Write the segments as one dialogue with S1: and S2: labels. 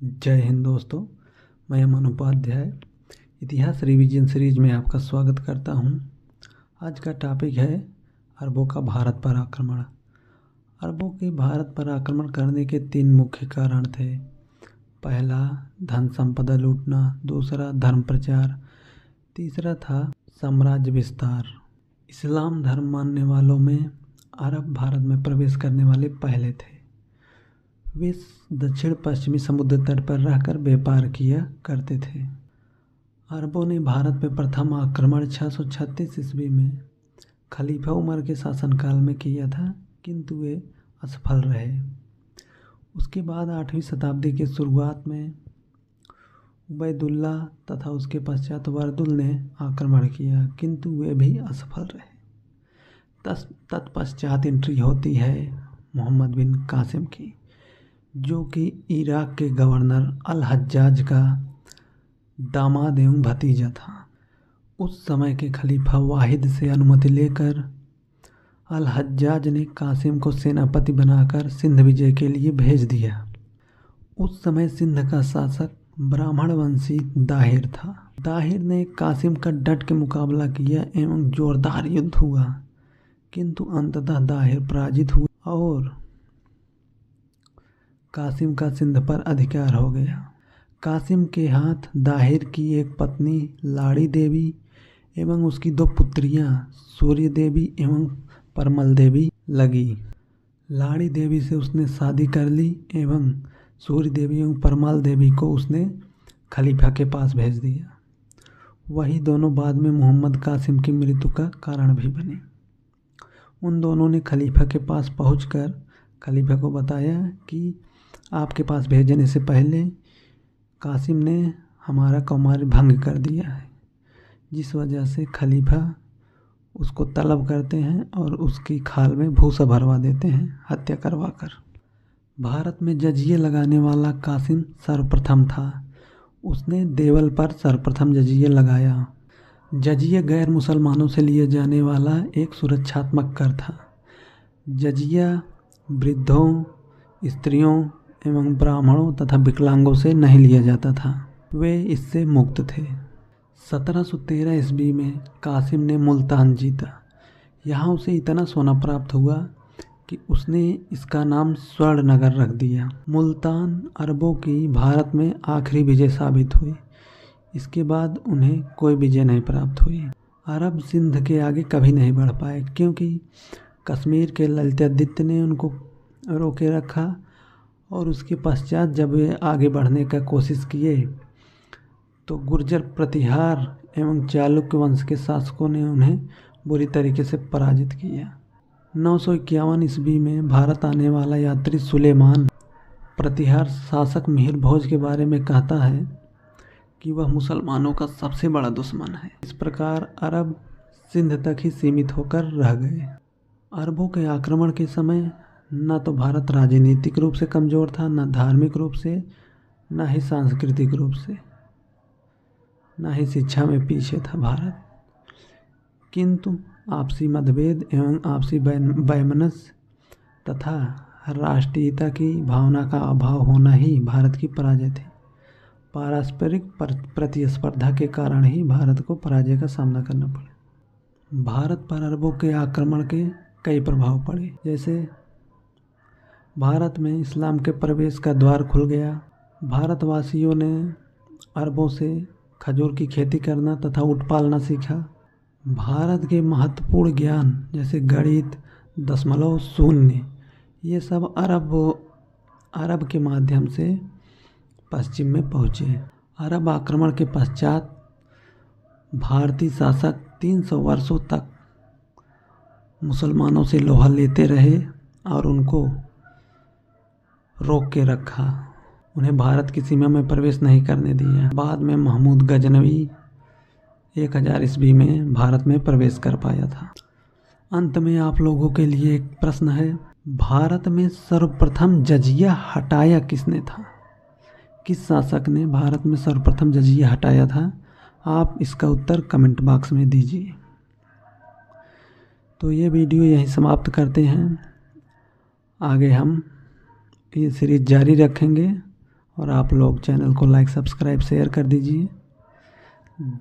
S1: जय हिंद दोस्तों, मैं अमन उपाध्याय इतिहास रिवीजन सीरीज में आपका स्वागत करता हूं। आज का टॉपिक है अरबों का भारत पर आक्रमण। अरबों के भारत पर आक्रमण करने के 3 मुख्य कारण थे। पहला, धन संपदा लूटना। दूसरा, धर्म प्रचार। तीसरा था साम्राज्य विस्तार। इस्लाम धर्म मानने वालों में अरब भारत में प्रवेश करने वाले पहले थे। वे दक्षिण पश्चिमी समुद्र तट पर रहकर व्यापार किया करते थे। अरबों ने भारत पर प्रथम आक्रमण 636 ईस्वी में खलीफा उमर के शासनकाल में किया था, किंतु वे असफल रहे। उसके बाद 8वीं शताब्दी के शुरुआत में उबैदुल्ला तथा उसके पश्चात वर्दुल ने आक्रमण किया, किंतु वे भी असफल रहे। तत्पश्चात एंट्री होती है मोहम्मद बिन कासिम की, जो कि इराक के गवर्नर अल हज्जाज का दामाद एवं भतीजा था। उस समय के खलीफा वाहिद से अनुमति लेकर अल हज्जाज ने कासिम को सेनापति बनाकर सिंध विजय के लिए भेज दिया। उस समय सिंध का शासक ब्राह्मण वंशी दाहिर था। दाहिर ने कासिम का डट के मुकाबला किया एवं जोरदार युद्ध हुआ, किंतु अंततः दाहिर पराजित हुआ और कासिम का सिंध पर अधिकार हो गया। कासिम के हाथ दाहिर की एक पत्नी लाड़ी देवी एवं उसकी 2 पुत्रियां सूर्य देवी एवं परमल देवी लगी। लाड़ी देवी से उसने शादी कर ली एवं सूर्य देवी एवं परमल देवी को उसने खलीफा के पास भेज दिया। वही दोनों बाद में मोहम्मद कासिम की मृत्यु का कारण भी बने। उन दोनों ने खलीफा के पास पहुंचकर खलीफा को बताया कि आपके पास भेजने से पहले कासिम ने हमारा कौमार्य भंग कर दिया है, जिस वजह से खलीफा उसको तलब करते हैं और उसकी खाल में भूसा भरवा देते हैं हत्या करवाकर। भारत में जजिए लगाने वाला कासिम सर्वप्रथम था। उसने देवल पर सर्वप्रथम जजिए लगाया। जजिया गैर मुसलमानों से लिए जाने वाला एक सुरक्षात्मक कर था। जजिया वृद्धों, स्त्रियों एवं ब्राह्मणों तथा विकलांगों से नहीं लिया जाता था। वे इससे मुक्त थे। 1713 ईस्वी में कासिम ने मुल्तान जीता। यहाँ उसे इतना सोना प्राप्त हुआ कि उसने इसका नाम स्वर्ण नगर रख दिया। मुल्तान अरबों की भारत में आखिरी विजय साबित हुई। इसके बाद उन्हें कोई विजय नहीं प्राप्त हुई। अरब सिंध के आगे कभी नहीं बढ़ पाए, क्योंकि कश्मीर के ललितादित्य ने उनको रोके रखा और उसके पश्चात जब वे आगे बढ़ने का कोशिश किए तो गुर्जर प्रतिहार एवं चालुक्य वंश के शासकों ने उन्हें बुरी तरीके से पराजित किया। 951 ईस्वी में भारत आने वाला यात्री सुलेमान प्रतिहार शासक मिहिर भोज के बारे में कहता है कि वह मुसलमानों का सबसे बड़ा दुश्मन है। इस प्रकार अरब सिंध तक ही सीमित होकर रह गए। अरबों के आक्रमण के समय न तो भारत राजनीतिक रूप से कमज़ोर था, न धार्मिक रूप से, न ही सांस्कृतिक रूप से, न ही शिक्षा में पीछे था भारत। किंतु आपसी मतभेद एवं आपसी वैमनस्य तथा राष्ट्रीयता की भावना का अभाव होना ही भारत की पराजय थी। पारस्परिक प्रतिस्पर्धा के कारण ही भारत को पराजय का सामना करना पड़ा। भारत पर अरबों के आक्रमण के कई प्रभाव पड़े, जैसे भारत में इस्लाम के प्रवेश का द्वार खुल गया। भारतवासियों ने अरबों से खजूर की खेती करना तथा ऊँट पालना सीखा। भारत के महत्वपूर्ण ज्ञान जैसे गणित, दशमलव, शून्य, ये सब अरब के माध्यम से पश्चिम में पहुँचे। अरब आक्रमण के पश्चात भारतीय शासक 300 वर्षों तक मुसलमानों से लोहा लेते रहे और उनको रोक के रखा। उन्हें भारत की सीमा में प्रवेश नहीं करने दिया। बाद में महमूद गजनवी 1000 ईस्वी में भारत में प्रवेश कर पाया था। अंत में आप लोगों के लिए एक प्रश्न है, भारत में सर्वप्रथम जजिया हटाया किसने था? किस शासक ने भारत में सर्वप्रथम जजिया हटाया था? आप इसका उत्तर कमेंट बॉक्स में दीजिए। तो ये वीडियो यहीं समाप्त करते हैं। आगे हम ये सीरीज जारी रखेंगे और आप लोग चैनल को लाइक सब्सक्राइब शेयर कर दीजिए।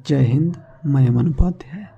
S1: जय हिंद। मैं अमन उपाध्याय।